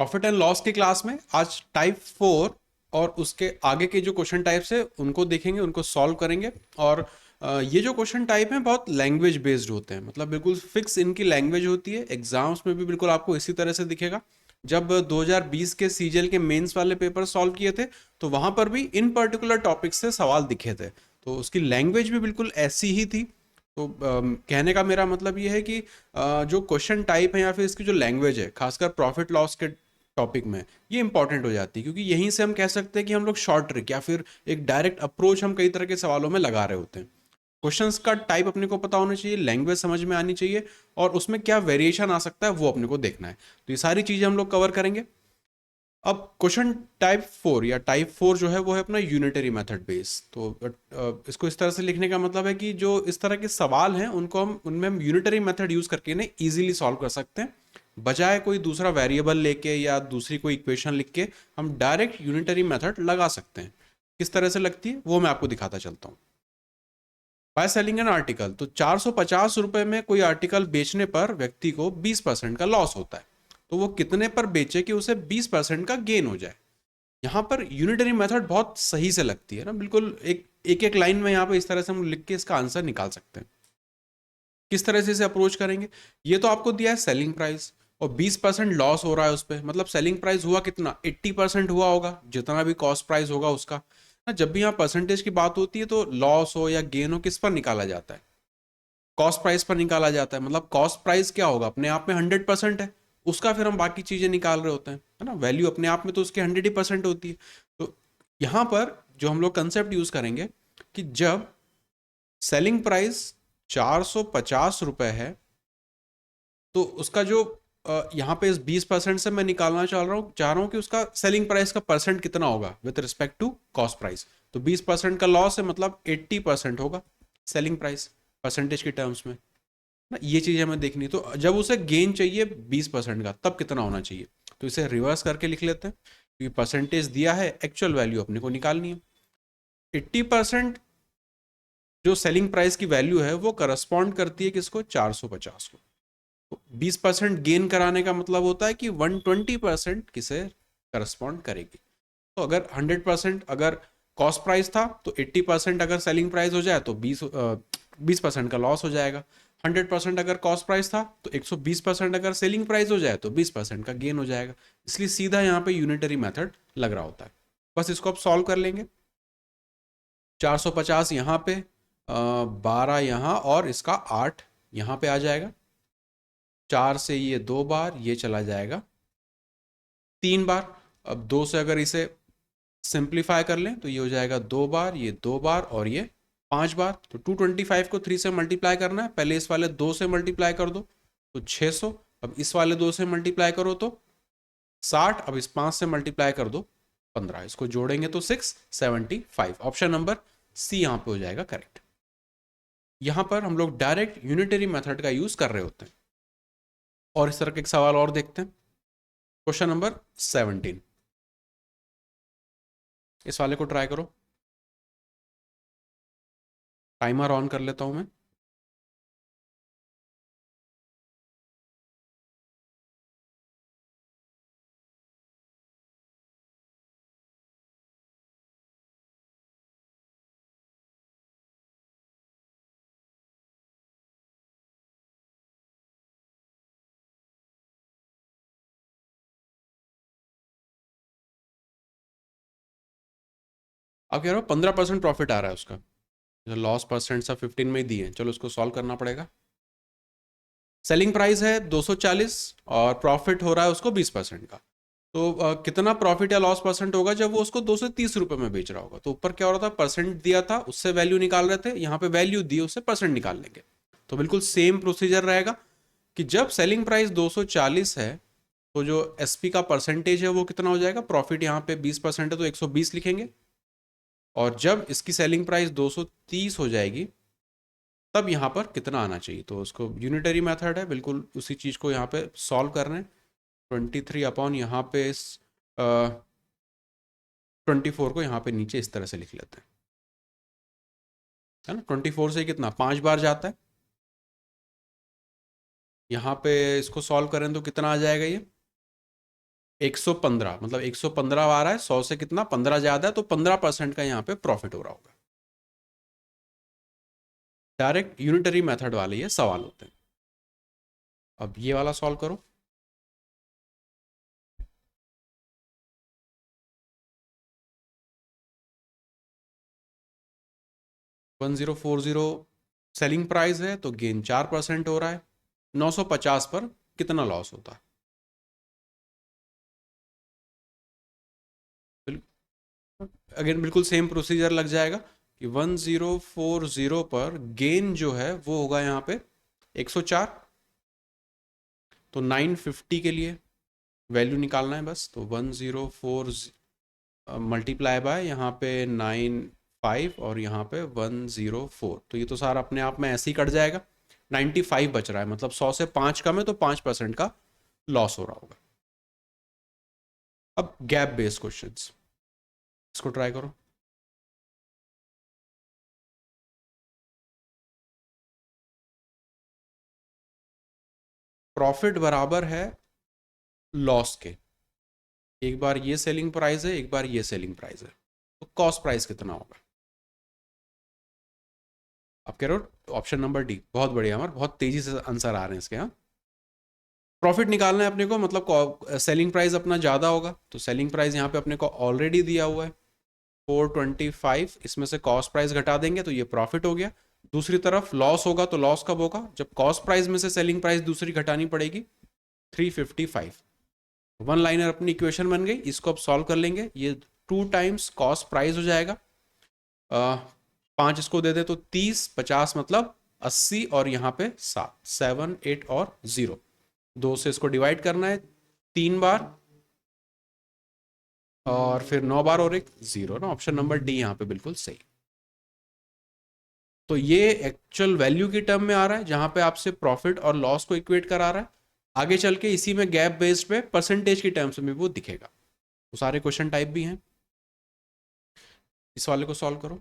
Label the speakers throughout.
Speaker 1: Profit and loss की class में आज टाइप 4 और उसके आगे के जो क्वेश्चन टाइप्स है उनको देखेंगे, उनको सॉल्व करेंगे। और ये जो क्वेश्चन टाइप हैं बहुत लैंग्वेज बेस्ड होते हैं, मतलब बिल्कुल फिक्स इनकी लैंग्वेज होती है। एग्जाम्स में भी बिल्कुल आपको इसी तरह से दिखेगा। जब 2020 के सीजीएल के मेंस वाले पेपर सॉल्व किए थे तो वहां पर भी इन पर्टिकुलर टॉपिक से सवाल दिखे थे, तो उसकी लैंग्वेज भी बिल्कुल ऐसी ही थी। तो कहने का मेरा मतलब ये है कि जो क्वेश्चन टाइप है या फिर इसकी जो लैंग्वेज है, खासकर प्रॉफिट लॉस के टॉपिक में, ये इंपॉर्टेंट हो जाती है, क्योंकि यहीं से हम कह सकते हैं कि हम लोग शॉर्ट ट्रिक या फिर एक डायरेक्ट अप्रोच हम कई तरह के सवालों में लगा रहे होते हैं। क्वेश्चंस का टाइप अपने को पता होना चाहिए, लैंग्वेज समझ में आनी चाहिए, और उसमें क्या वेरिएशन आ सकता है वो अपने को देखना है। तो ये सारी चीजें हम लोग कवर करेंगे। अब क्वेश्चन टाइप 4 या टाइप 4 जो है वो है अपना यूनिटरी मेथड बेस। तो इसको इस तरह से लिखने का मतलब है कि जो इस तरह के सवाल हैं उनको हम उनमें हम यूनिटरी मेथड यूज करके इन्हें इजीली सॉल्व कर सकते हैं, बजाय कोई दूसरा वेरिएबल लेके या दूसरी कोई इक्वेशन लिख के हम डायरेक्ट यूनिटरी मेथड लगा सकते हैं। किस तरह से लगती है वो मैं आपको दिखाता चलता हूँ। बाय सेलिंग एन आर्टिकल, तो 450 रुपए में कोई आर्टिकल बेचने पर व्यक्ति को 20% का लॉस होता है। तो वो कितने पर बेचे कि उसे 20% का गेन हो जाए। यहाँ पर यूनिटरी मेथड बहुत सही से लगती है ना, बिल्कुल एक एक एक लाइन में यहाँ पे इस तरह से हम लिख के इसका आंसर निकाल सकते हैं। किस तरह से इसे अप्रोच करेंगे? ये तो आपको दिया है सेलिंग प्राइस, और 20% लॉस हो रहा है उस पर, मतलब सेलिंग प्राइस हुआ कितना, 80% हुआ होगा, जितना भी कॉस्ट प्राइस होगा उसका ना। जब भी यहाँ परसेंटेज की बात होती है तो लॉस हो या गेन हो किस पर निकाला जाता है? कॉस्ट प्राइस पर निकाला जाता है। मतलब कॉस्ट प्राइस क्या होगा, अपने आप में 100% है, उसका फिर हम बाकी चीजें निकाल रहे होते हैं, है ना। वैल्यू अपने आप में तो उसकी 100% होती है। तो यहां पर जो हम लोग कंसेप्ट यूज करेंगे कि जब सेलिंग प्राइस 450 रुपए है, तो उसका जो यहाँ पे इस 20% से मैं निकालना चाह रहा हूँ कि उसका सेलिंग प्राइस का परसेंट कितना होगा with respect to cost price. तो 20% का लॉस है, मतलब 80% होगा सेलिंग प्राइस परसेंटेज के टर्म्स में ना। ये चीज हमें देखनी है। तो जब उसे गेन चाहिए 20% का, तब कितना होना चाहिए? तो इसे रिवर्स करके लिख लेते हैं, क्योंकि परसेंटेज दिया है, एक्चुअल वैल्यू अपने को निकालनी है। 80% जो सेलिंग प्राइस की वैल्यू है वो करस्पॉन्ड करती है किसको, 450 को। 20% गेन कराने का मतलब होता है कि 120% किसे करस्पॉन्ड करेगी। तो अगर 100% अगर कॉस्ट प्राइस था तो 80% अगर सेलिंग प्राइस हो जाए तो 20% का लॉस हो जाएगा। 100% अगर कॉस्ट प्राइस था तो 120% अगर सेलिंग प्राइस हो जाए तो 20% का गेन हो जाएगा। इसलिए सीधा यहाँ पे यूनिटरी मेथड लग रहा होता है। बस इसको आप सॉल्व कर लेंगे। 450 यहाँ पे, 12 यहाँ, और इसका 8 यहाँ पे आ जाएगा। 4 से ये 2 बार, ये चला जाएगा 3 बार। अब 2 से अगर इसे सिंप्लीफाई कर लें तो ये हो जाएगा 2 बार, ये 2 बार, और ये 5 बार। तो 225 को 3 से मल्टीप्लाई करना है, पहले इस वाले 2 से मल्टीप्लाई कर दो तो 600। अब इस वाले 2 से मल्टीप्लाई करो तो 60। अब इस 5 से मल्टीप्लाई कर दो 15, इसको जोड़ेंगे तो 675। ऑप्शन नंबर सी यहाँ पे हो जाएगा करेक्ट। यहाँ पर हम लोग डायरेक्ट यूनिटरी मेथड का यूज कर रहे होते हैं। और इस तरह के एक सवाल और देखते हैं, क्वेश्चन नंबर 17। इस वाले को ट्राई करो। टाइमर ऑन कर लेता हूं मैं। अब कह रहा हूँ 15% प्रॉफिट आ रहा है उसका, जो लॉस परसेंट सा 15 में ही दिए हैं। चलो उसको सॉल्व करना पड़ेगा। सेलिंग प्राइस है 240 और प्रॉफिट हो रहा है उसको 20% का। तो कितना प्रॉफिट या लॉस परसेंट होगा जब वो उसको 230 रुपए में बेच रहा होगा? तो ऊपर क्या हो रहा था, परसेंट दिया था उससे वैल्यू निकाल रहे थे, यहाँ पे वैल्यू दी उससे परसेंट निकाल लेंगे। तो बिल्कुल सेम प्रोसीजर रहेगा कि जब सेलिंग प्राइस 240 है तो जो एसपी का परसेंटेज है वो कितना हो जाएगा, प्रॉफिट यहाँ पे 20% है तो 120 लिखेंगे। और जब इसकी सेलिंग प्राइस 230 हो जाएगी तब यहाँ पर कितना आना चाहिए? तो उसको यूनिटरी मेथड है, बिल्कुल उसी चीज़ को यहाँ पे सॉल्व कर रहे हैं। 23 अपॉन यहाँ पे 24 को यहाँ पे नीचे इस तरह से लिख लेते हैं, है ना। 24 से कितना 5 बार जाता है। यहाँ पे इसको सॉल्व करें तो कितना आ जाएगा ये, 115, मतलब 115 आ रहा है, 100 से कितना 15 ज्यादा है, तो 15% का यहाँ पे प्रॉफिट हो रहा होगा। डायरेक्ट यूनिटरी मेथड वाले ये सवाल होते हैं। अब ये वाला सॉल्व करो। 1040 सेलिंग प्राइस है, तो गेन 4% हो रहा है। 950 पर कितना लॉस होता है? अगेन बिल्कुल सेम प्रोसीजर लग जाएगा कि 1040 पर गेन जो है वो होगा यहाँ पे 104। तो 950 के लिए वैल्यू निकालना है बस, तो 1040 मल्टीप्लाई बाय यहाँ पे 95 और यहाँ पे 104, तो ये तो सारा अपने आप में ऐसे ही कट जाएगा। 95 बच रहा है, मतलब 100 से 5 कम है, तो 5% का लॉस हो रहा होगा। अब गैप बेस्ड क्वेश्चंस, इसको ट्राई करो। प्रॉफिट बराबर है लॉस के, एक बार ये सेलिंग प्राइस है, एक बार ये सेलिंग प्राइस है, तो कॉस्ट प्राइस कितना होगा? आप कह रहे हो ऑप्शन नंबर डी। बहुत बढ़िया, हमारे बहुत तेजी से आंसर आ रहे हैं इसके। हाँ, प्रॉफिट निकालना है अपने को, मतलब सेलिंग प्राइस अपना ज़्यादा होगा, तो सेलिंग प्राइस यहाँ पे अपने को ऑलरेडी दिया हुआ है 425, इसमें से कॉस्ट प्राइस घटा देंगे तो ये प्रॉफिट हो गया। दूसरी तरफ लॉस होगा, तो लॉस कब होगा? जब कॉस्ट प्राइस में से सेलिंग प्राइस दूसरी घटानी पड़ेगी, 355। वन लाइनर अपनी इक्वेशन बन गई, इसको अब सॉल्व कर लेंगे। ये 2 टाइम्स कॉस्ट प्राइस हो जाएगा, 5 इसको दे दे तो 30, 50 मतलब 80, और यहाँ पे 7, 7, 8 और 0, 2 से इसको डिवाइड करना है 3 बार, और फिर 9 बार और एक 0 ना। ऑप्शन नंबर डी यहाँ पे बिल्कुल सही। तो ये एक्चुअल वैल्यू की टर्म में आ रहा है, जहां पे आपसे प्रॉफिट और लॉस को इक्वेट करा रहा है। आगे चल के इसी में गैप बेस्ड पे परसेंटेज की टर्म्स में वो दिखेगा। तो सारे क्वेश्चन टाइप भी हैं। इस वाले को सॉल्व करो।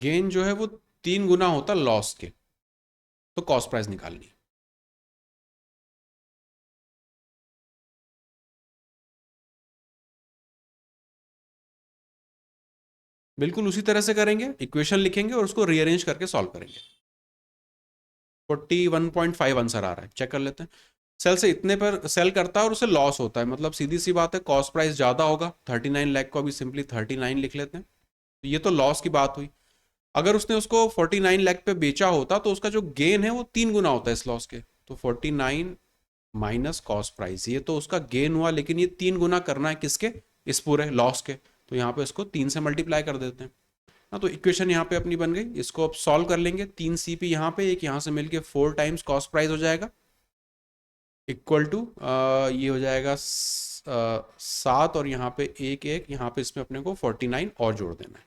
Speaker 1: गेन जो है वो 3 गुना होता लॉस के, तो कॉस्ट प्राइस निकालनी है। बिल्कुल उसी तरह से करेंगे, इक्वेशन लिखेंगे और उसको रीअरेंज करके सॉल्व करेंगे। 41.5 आंसर आ रहा है, चेक कर लेते हैं। सेल से इतने पर सेल करता है और उसे लॉस होता है, मतलब सीधी सी बात है, कॉस्ट प्राइस ज़्यादा होगा। 39 लाख को अभी सिंपली 39 लिख लेते हैं, तो ये तो लॉस की बात हुई। अगर उसने उसको 49 लाख पे बेचा होता, तो उसका जो गेन है वो 3 गुना होता है इस लॉस के। तो 49 माइनस कॉस्ट प्राइस, ये तो उसका गेन हुआ, लेकिन ये 3 गुना करना है किसके? इस पूरे लॉस के। तो यहाँ पे इसको 3 से मल्टीप्लाई कर देते हैं। हाँ, तो इक्वेशन यहाँ पे अपनी बन गई। इसको अब सॉल्व कर लेंगे। 3 CP यहाँ पे, एक यहाँ से मिलके 4 टाइम्स कॉस्ट प्राइस हो जाएगा, इक्वल टू ये हो जाएगा 7, और यहाँ पे एक एक, यहाँ पे इसमें अपने को 49 और जोड़ देना है।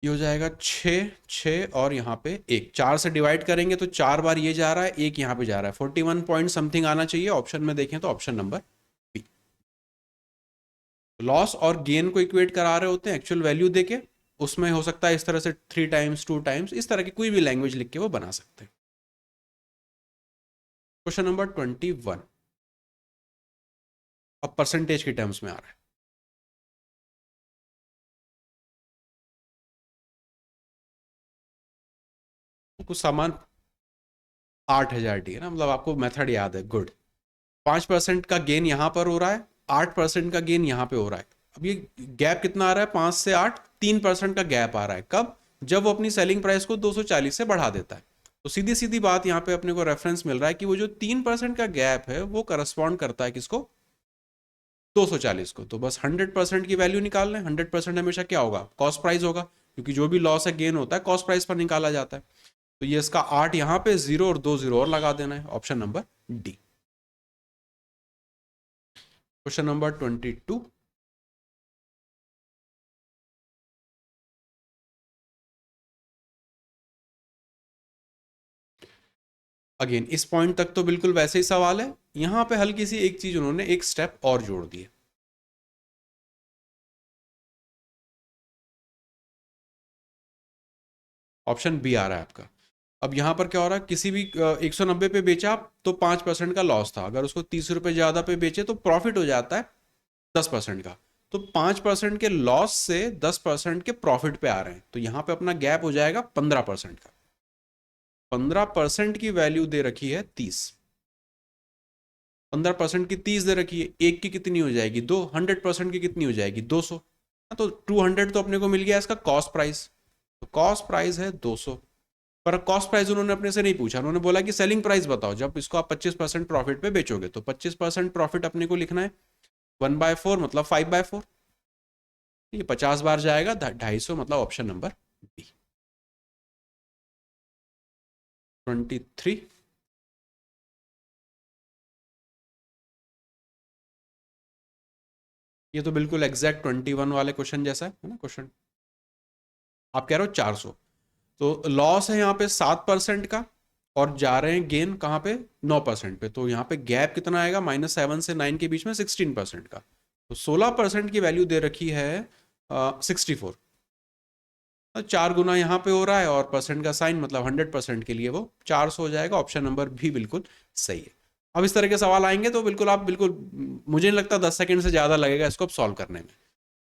Speaker 1: ये हो जाएगा 6, 6 और यहाँ पे एक, 4 से डिवाइड करेंगे तो 4 बार ये जा रहा है, एक यहाँ पे जा रहा है, 41 पॉइंट समथिंग आना चाहिए। ऑप्शन में देखें तो ऑप्शन नंबर बी। लॉस और गेन को इक्वेट करा रहे होते हैं एक्चुअल वैल्यू देके, उसमें हो सकता है इस तरह से 3 टाइम्स, 2 टाइम्स, इस तरह की कोई भी लैंग्वेज लिख के वो बना सकते हैं। क्वेश्चन नंबर 21, अब परसेंटेज के टर्म्स में आ रहा है। कुछ सामान 8,000 डी है ना, मतलब आपको मेथड याद है, गुड। 5% का गेन यहाँ पर हो रहा है, 8% का गेन यहाँ पे हो रहा है। अब ये गैप कितना आ रहा है? 5 से 8, 3% का गैप आ रहा है। कब? जब वो अपनी सेलिंग प्राइस को 240 से बढ़ा देता है। तो सीधी सीधी बात यहाँ पे अपने को रेफरेंस मिल रहा है कि वो जो 3% का गैप है वो करस्पॉन्ड करता है किसको? 240 को। तो बस 100% की वैल्यू निकाल लें। 100% हमेशा क्या होगा? कॉस्ट प्राइस होगा, क्योंकि जो भी लॉस है गेन होता है कॉस्ट प्राइस पर निकाला जाता है। तो ये इसका 8 यहाँ पे, 0 और 2 0 और लगा देना है। Option number D. Question number 22, again इस पॉइंट तक तो बिल्कुल वैसे ही सवाल है। यहां पे हल्की सी एक चीज उन्होंने एक स्टेप और जोड़ दी है। ऑप्शन बी आ रहा है आपका। अब यहाँ पर क्या हो रहा है, किसी भी 190 पे बेचा तो 5% का लॉस था, अगर उसको 30 रुपये ज़्यादा पे बेचे तो प्रॉफिट हो जाता है 10% का। तो 5% के लॉस से 10% के प्रॉफिट पे आ रहे हैं, तो यहाँ पे अपना गैप हो जाएगा 15% का। 15% की वैल्यू दे रखी है 30, 15% की 30 दे रखी है, एक की कितनी हो जाएगी, दो, 100% की कितनी हो जाएगी, 200। तो 200 तो अपने को मिल गया इसका कॉस्ट प्राइस, तो कॉस्ट प्राइस है 200। पर कॉस्ट प्राइस उन्होंने अपने से नहीं पूछा, उन्होंने बोला कि सेलिंग प्राइस बताओ जब इसको आप 25% प्रॉफिट पे बेचोगे, तो 25% प्रॉफिट अपने को लिखना है 1/4 मतलब 5/4, ये 50 बार जाएगा 250, मतलब ऑप्शन नंबर बी। 23। ये तो बिल्कुल एग्जैक्ट 21 वाले क्वेश्चन जैसा है ना क्वेश्चन। आप कह रहे हो 400, तो लॉस है यहाँ पे 7% का, और जा रहे हैं गेन कहाँ पे, 9% पे, तो यहाँ पे गैप कितना आएगा, -7 से 9 के बीच में 16% का। तो 16% की वैल्यू दे रखी है 64, तो 4 गुना यहाँ पे हो रहा है, और परसेंट का साइन मतलब 100% के लिए वो 400 हो जाएगा। ऑप्शन नंबर भी बिल्कुल सही है। अब इस तरह के सवाल आएंगे तो बिल्कुल आप बिल्कुल, मुझे नहीं लगता 10 सेकंड से ज़्यादा लगेगा इसको सॉल्व करने में,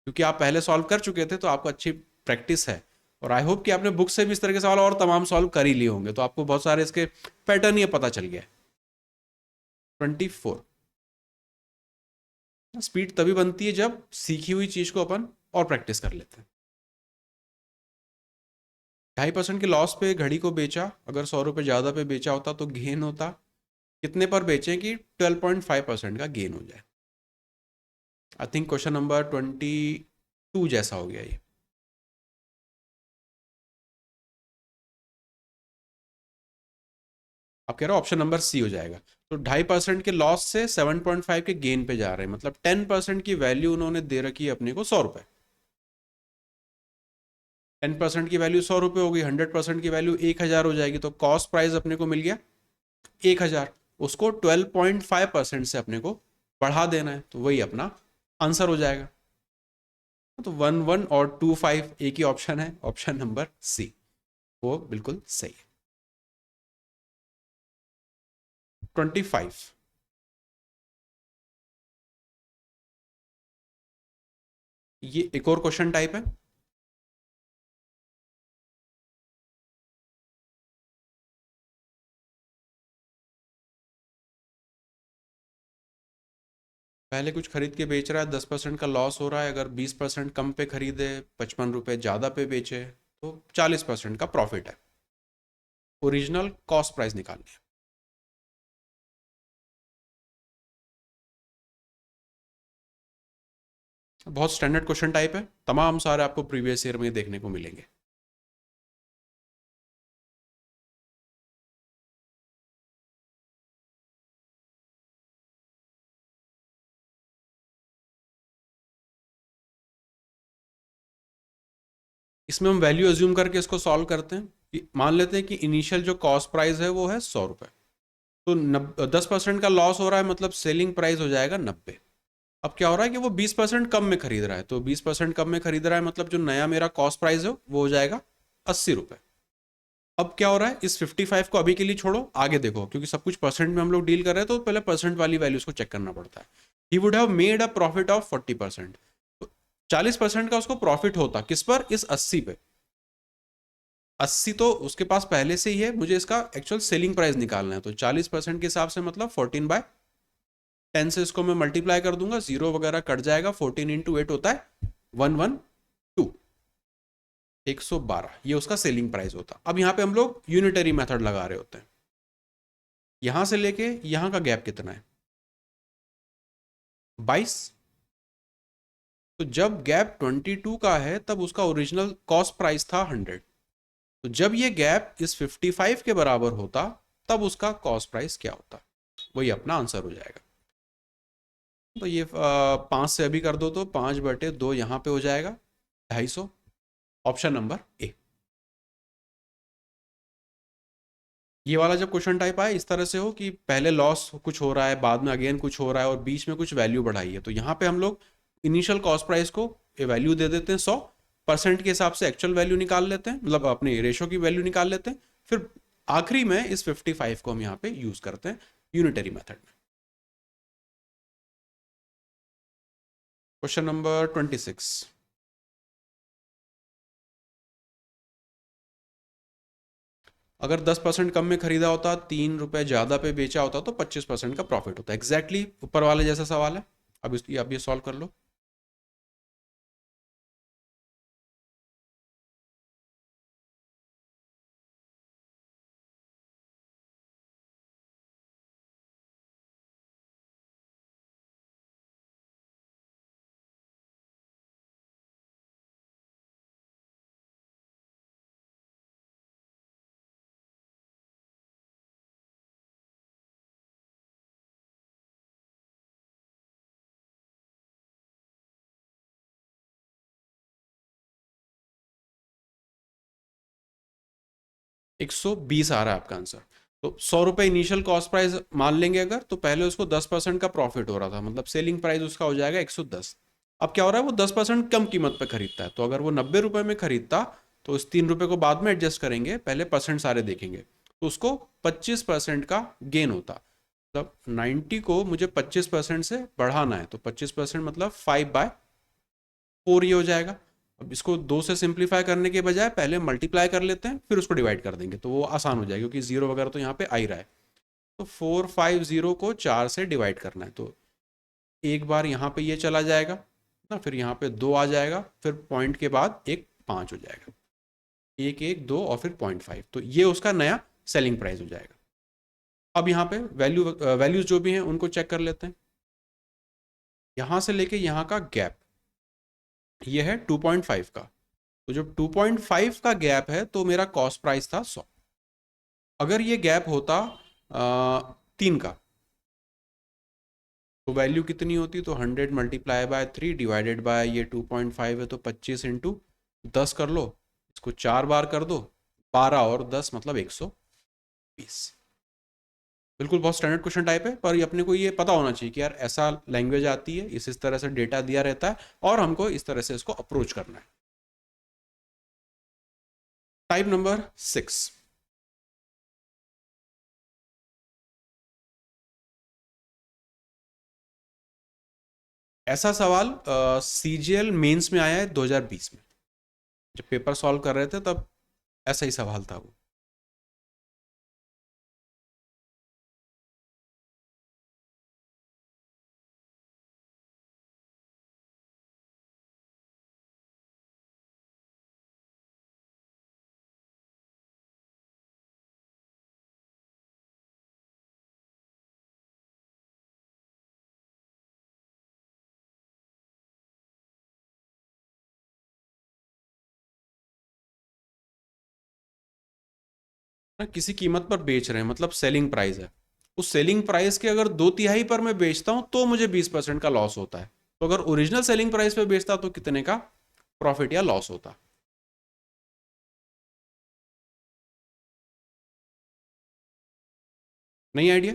Speaker 1: क्योंकि आप पहले सॉल्व कर चुके थे तो आपको अच्छी प्रैक्टिस है, और आई होप कि आपने बुक से भी इस तरह के सवाल और तमाम सॉल्व कर ही लिए होंगे, तो आपको बहुत सारे इसके पैटर्न ही पता चल गया। 24। स्पीड तभी बनती है जब सीखी हुई चीज को अपन और प्रैक्टिस कर लेते हैं। 2.5% के लॉस पे घड़ी को बेचा, अगर 100 रुपये ज़्यादा पे बेचा होता तो गेन होता, कितने पर बेचें कि 12.5% का गेन हो जाए। आई थिंक क्वेश्चन नंबर 22 जैसा हो गया ये। आप कह रहे हो ऑप्शन नंबर सी हो जाएगा, तो 2.5% के लॉस से 7.5 के गेन पे जा रहे हैं, मतलब 10% की वैल्यू उन्होंने दे रखी है अपने को 100 रुपये। 10% की वैल्यू 100 रुपये हो गई, 100% की वैल्यू 1000 हो जाएगी, तो कॉस्ट प्राइस अपने को मिल गया 1000, उसको 12.5% से अपने को बढ़ा देना है, तो वही अपना आंसर हो जाएगा। तो 11 और 25 एक ही ऑप्शन है, ऑप्शन नंबर सी वो बिल्कुल सही है। 25। ये एक और क्वेश्चन टाइप है। पहले कुछ खरीद के बेच रहा है, 10% का लॉस हो रहा है, अगर 20% कम पे खरीदे, 55 रुपये ज़्यादा पे बेचे, तो 40% का प्रॉफिट है। ओरिजिनल कॉस्ट प्राइस निकालनी है। बहुत स्टैंडर्ड क्वेश्चन टाइप है, तमाम सारे आपको प्रीवियस ईयर में देखने को मिलेंगे। इसमें हम वैल्यू एज्यूम करके इसको सॉल्व करते हैं मान लेते हैं कि इनिशियल जो कॉस्ट प्राइस है वो है 100 रुपये, तो 10% का लॉस हो रहा है, मतलब सेलिंग प्राइस हो जाएगा 90। अब क्या हो रहा है कि वो 20% कम में खरीद रहा है, तो 20% कम में खरीद रहा है, मतलब जो नया मेरा कॉस्ट प्राइस है वो हो जाएगा 80 रुपये। अब क्या हो रहा है, इस 55 को अभी के लिए छोड़ो, आगे देखो, क्योंकि सब कुछ परसेंट में हम लोग डील कर रहे हैं, तो पहले परसेंट वाली वैल्यूज को चेक करना पड़ता है। He would have made a profit of 40%, तो 40% का उसको प्रॉफिट होता किस पर, इस 80 पे। 80 तो उसके पास पहले से ही है, मुझे इसका एक्चुअल सेलिंग प्राइस निकालना है, तो 40% के हिसाब से मतलब 14/10 से इसको मैं मल्टीप्लाई कर दूंगा, जीरो वगैरह कट जाएगा, 14 इंटू 8 होता है 112, 112, ये उसका सेलिंग प्राइस होता। अब यहाँ पे हम लोग यूनिटरी मेथड लगा रहे होते हैं, यहां से लेके यहां का गैप कितना है, 22। तो जब गैप 22 का है तब उसका ओरिजिनल कॉस्ट प्राइस था 100, तो जब ये गैप इस 55 के बराबर होता तब उसका कॉस्ट प्राइस क्या होता, वही अपना आंसर हो जाएगा। तो ये 5 से अभी कर दो, तो 5/2 यहाँ पे हो जाएगा 250, ऑप्शन नंबर ए। ये वाला जब क्वेश्चन टाइप आए इस तरह से हो कि पहले लॉस कुछ हो रहा है, बाद में अगेन कुछ हो रहा है, और बीच में कुछ वैल्यू बढ़ाई है, तो यहाँ पे हम लोग इनिशियल कॉस्ट प्राइस को वैल्यू दे देते हैं 100, परसेंट के हिसाब से एक्चुअल वैल्यू निकाल लेते हैं, मतलब अपने रेशो की वैल्यू निकाल लेते हैं, फिर आखिरी में इस 55 को हम यहाँ पे यूज करते हैं यूनिटरी मेथड में। Question number 26। अगर 10% कम में खरीदा होता, 3 रुपए ज्यादा पे बेचा होता, तो 25% का प्रॉफिट होता। एग्जैक्टली ऊपर वाले जैसा सवाल है। अब ये सॉल्व कर लो। 120 आ रहा है आपका आंसर। तो 100 रुपए इनिशियल कॉस्ट प्राइस मान लेंगे अगर, तो पहले उसको 10% का प्रॉफिट हो रहा था, मतलब सेलिंग प्राइस उसका हो जाएगा 110। अब क्या हो रहा है, वो 10% कम कीमत पे खरीदता है, तो अगर वो 90 रुपए में खरीदता, तो इस 3 रुपए को बाद में एडजस्ट करेंगे, पहले परसेंट सारे देखेंगे, तो उसको 25% का गेन होता। मतलब 90 को मुझे 25% से बढ़ाना है, तो 25% मतलब 5/4 ये हो जाएगा। अब इसको 2 से सिंप्लीफाई करने के बजाय पहले मल्टीप्लाई कर लेते हैं, फिर उसको डिवाइड कर देंगे, तो वो आसान हो जाएगा, क्योंकि जीरो वगैरह तो यहाँ पे आ ही रहा है। तो 450 को 4 से डिवाइड करना है, तो एक बार यहाँ पे ये चला जाएगा ना, फिर यहाँ पे 2 आ जाएगा, फिर पॉइंट के बाद एक 5 हो जाएगा, 1 1 2 और फिर 0.5, तो ये उसका नया सेलिंग प्राइस हो जाएगा। अब यहाँ पे वैल्यूज जो भी हैं उनको चेक कर लेते हैं। यहाँ से लेके यहाँ का गैप ये है 2.5 का, तो जब 2.5 का गैप है तो मेरा कॉस्ट प्राइस था 100। अगर ये गैप होता 3 का, तो वैल्यू कितनी होती, तो 100 × 3 / ये 2.5 है, तो 25 × 10 कर लो, इसको 4 बार कर दो, 12 और 10 मतलब 120। बिल्कुल बहुत स्टैंडर्ड क्वेश्चन टाइप है, पर अपने को ये पता होना चाहिए कि यार ऐसा लैंग्वेज आती है, इस तरह से डेटा दिया रहता है, और हमको इस तरह से इसको अप्रोच करना है। Type number 6। ऐसा सवाल सीजीएल मेंस में आया है 2020 में, जब पेपर सॉल्व कर रहे थे तब ऐसा ही सवाल था वो। ना किसी कीमत पर बेच रहे हैं, मतलब सेलिंग प्राइस है, उस सेलिंग प्राइस के अगर 2/3 पर मैं बेचता हूं तो मुझे 20% का लॉस होता है, तो अगर ओरिजिनल सेलिंग प्राइस पे बेचता तो कितने का प्रॉफिट या लॉस होता। नहीं आइडिया।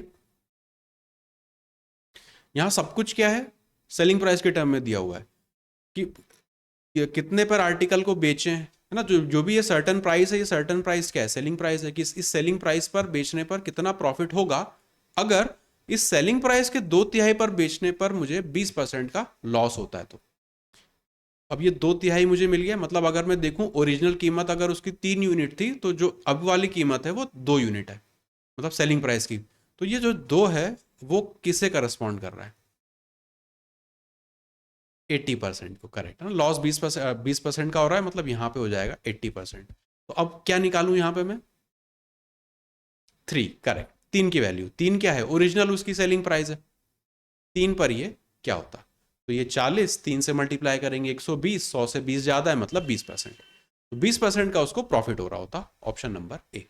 Speaker 1: यहां सब कुछ क्या है, सेलिंग प्राइस के टर्म में दिया हुआ है कि ये कितने पर आर्टिकल को बेचें, है ना, जो जो भी ये सर्टन प्राइस है, ये सर्टन प्राइस क्या है, सेलिंग प्राइस है, कि इस सेलिंग प्राइस पर बेचने पर कितना प्रॉफिट होगा अगर इस सेलिंग प्राइस के 2/3 पर बेचने पर मुझे 20% का लॉस होता है। तो अब ये 2/3 मुझे मिल गया, मतलब अगर मैं देखूं ओरिजिनल कीमत अगर उसकी 3 यूनिट थी, तो जो अब वाली कीमत है वो 2 यूनिट है, मतलब सेलिंग प्राइस की। तो ये जो 2 है वो किसे करस्पॉन्ड कर रहा है, 80% को, करेक्ट है ना। लॉस 20% का हो रहा है, मतलब यहाँ पे हो जाएगा 80%। तो अब क्या निकालूं यहाँ पे मैं, 3, करेक्ट। 3 की वैल्यू, 3 क्या है, ओरिजिनल उसकी सेलिंग प्राइस है, 3 पर ये क्या होता, तो ये 40, 3 से मल्टीप्लाई करेंगे 120, 100 से 20 ज्यादा है मतलब 20%, तो 20% का उसको प्रॉफिट हो रहा होता। Option number A.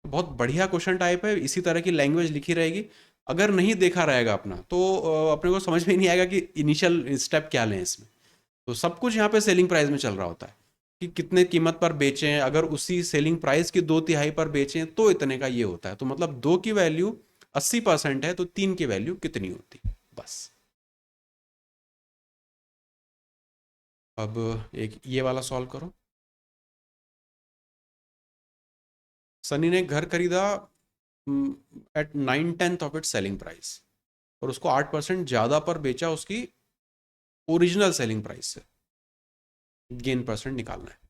Speaker 1: बहुत बढ़िया क्वेश्चन टाइप है, इसी तरह की लैंग्वेज लिखी रहेगी। अगर नहीं देखा रहेगा अपना तो अपने को समझ में नहीं आएगा कि इनिशियल स्टेप क्या लें इसमें। तो सब कुछ यहाँ पे सेलिंग प्राइस में चल रहा होता है कि कितने कीमत पर बेचें, अगर उसी सेलिंग प्राइस की 2/3 पर बेचें तो इतने का ये होता है, तो मतलब 2 की वैल्यू 80% है, तो 3 की वैल्यू कितनी होती, बस। अब एक ये वाला सॉल्व करो। सनी ने एक घर खरीदा at 9/10 of its selling price, और उसको 8% ज़्यादा पर बेचा उसकी ओरिजिनल सेलिंग प्राइस से। गेन परसेंट निकालना है।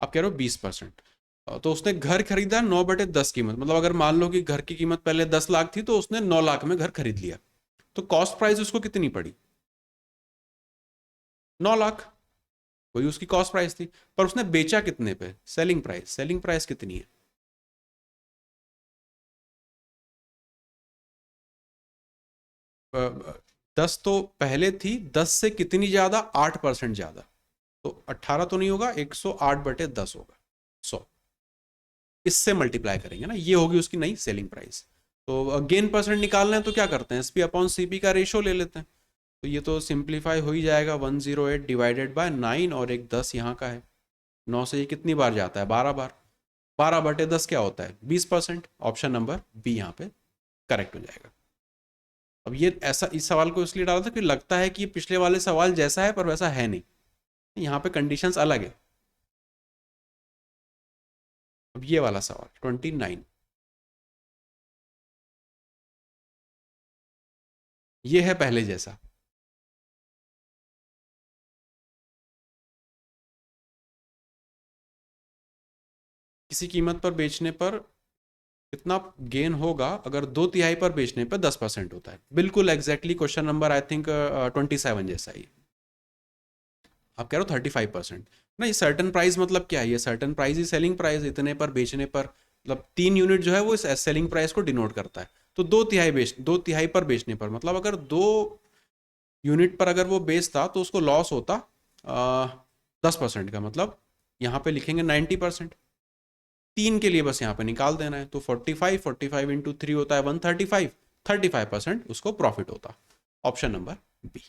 Speaker 1: आप कह रहे हो 20%। तो उसने घर खरीदा 9/10 कीमत, मतलब अगर मान लो कि घर की कीमत पहले 10 लाख थी तो उसने 9 लाख में घर खरीद लिया, तो कॉस्ट प्राइस उसको कितनी पड़ी? 9 लाख। वही उसकी कॉस्ट प्राइस थी। पर उसने बेचा कितने पे? Selling price. सेलिंग प्राइस कितनी है? 10 तो पहले थी, 10 से कितनी ज्यादा? 8% ज्यादा। तो 18 तो नहीं होगा, 108/10 होगा। 100। इससे मल्टीप्लाई करेंगे ना, ये होगी उसकी नई सेलिंग प्राइस। तो गेन परसेंट निकालना है तो क्या करते हैं, एसपी अपॉन सीपी का रेशो ले लेते हैं। तो ये तो सिंप्लीफाई हो ही जाएगा, 108 डिवाइडेड बाय 9, और एक 10 यहाँ का है। 9 से ये कितनी बार जाता है? 12 बार। 12/10 क्या होता है? 20%। ऑप्शन नंबर बी यहाँ पे करेक्ट हो जाएगा। अब ये ऐसा इस सवाल को इसलिए डाला था कि लगता है कि पिछले वाले सवाल जैसा है, पर वैसा है नहीं। यहाँ पे कंडीशंस अलग है। अब ये वाला सवाल 29, ये है पहले जैसा। किसी कीमत पर बेचने पर कितना गेन होगा अगर 2/3 पर बेचने पर 10% होता है? बिल्कुल exactly question number I think 27 जैसा ही। आप कह रहे हो 35%। नहीं, सर्टन प्राइस मतलब क्या है? ये सर्टन प्राइस ही सेलिंग प्राइस, इतने पर बेचने पर, मतलब 3 यूनिट जो है वो इस सेलिंग प्राइस को डिनोट करता है। तो 2/3 पर बेचने पर, मतलब अगर 2 यूनिट पर अगर वो बेचता तो उसको लॉस होता 10% का, मतलब यहाँ पे लिखेंगे 90%। 3 के लिए बस यहाँ पे निकाल देना है। तो 45 होता है 135, 35% उसको प्रॉफिट होता। Option number B.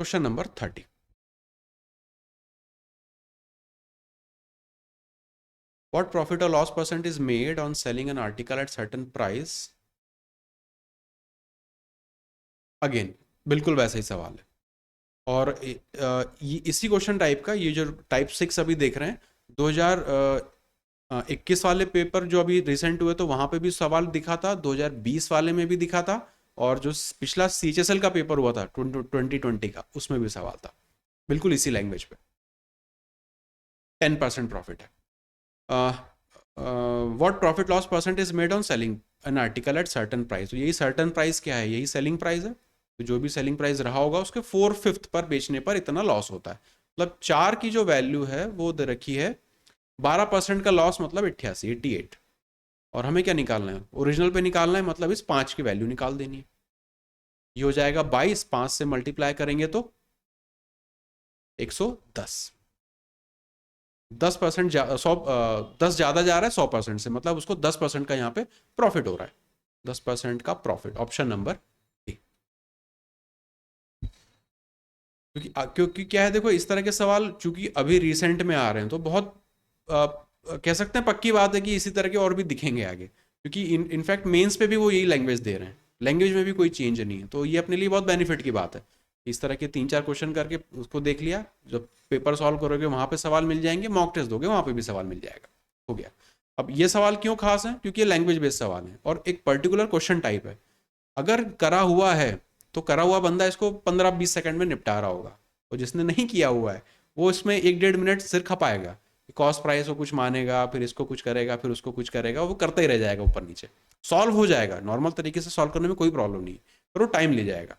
Speaker 1: Question number 30। What profit or loss percent is made on selling an article at certain price? Again बिल्कुल वैसा ही सवाल है। और इसी क्वेश्चन टाइप का, ये जो टाइप 6 अभी देख रहे हैं, 2021 वाले पेपर जो अभी रिसेंट हुए तो वहां पे भी सवाल दिखा था, 2020 वाले में भी दिखा था, और जो पिछला सीएचएसएल का पेपर हुआ था 2020 का, उसमें भी सवाल था, बिल्कुल इसी लैंग्वेज पे। 10% प्रॉफिट है। What profit loss percent is made on selling an article at certain price? तो यही सर्टन प्राइस क्या है? यही सेलिंग प्राइस है। तो जो भी सेलिंग प्राइस रहा होगा उसके 4/5 पर बेचने पर इतना लॉस होता है। मतलब 4 की जो वैल्यू है वो दे रखी है, 12% का लॉस मतलब 88। और हमें क्या निकालना है? ओरिजिनल पे निकालना है, मतलब इस 5 की वैल्यू निकाल देनी है। ये हो जाएगा 22, 5 से मल्टीप्लाई करेंगे तो 110। 10% 10 ज्यादा जा रहा है 100% से, मतलब उसको 10% का यहाँ पे प्रॉफिट हो रहा है। 10% का प्रॉफिट, ऑप्शन नंबर ए। क्योंकि क्या है, देखो इस तरह के सवाल चूंकि अभी रिसेंट में आ रहे हैं तो बहुत कह सकते हैं पक्की बात है कि इसी तरह के और भी दिखेंगे आगे, क्योंकि इनफैक्ट मेंस पे भी वो यही लैंग्वेज दे रहे हैं। लैंग्वेज में भी कोई चेंज नहीं है, तो ये अपने लिए बहुत बेनिफिट की बात है। इस तरह के 3-4 क्वेश्चन करके उसको देख लिया, जब पेपर सॉल्व करोगे वहां पे सवाल मिल जाएंगे, मॉक टेस्ट दोगे वहां पे भी सवाल मिल जाएगा। हो गया। अब ये सवाल क्यों खास है? क्योंकि ये लैंग्वेज बेस्ड सवाल है और एक पर्टिकुलर क्वेश्चन टाइप है। अगर करा हुआ है तो करा हुआ बंदा इसको 15-20 सेकंड में निपटा रहा होगा, और जिसने नहीं किया हुआ है वो इसमें 1-1.5 मिनट सिर खपाएगा। कॉस्ट प्राइस को कुछ मानेगा, फिर इसको कुछ करेगा, फिर उसको कुछ करेगा, वो करता ही रह जाएगा ऊपर नीचे। सॉल्व हो जाएगा, नॉर्मल तरीके से सॉल्व करने में कोई प्रॉब्लम नहीं, पर वो टाइम ले जाएगा।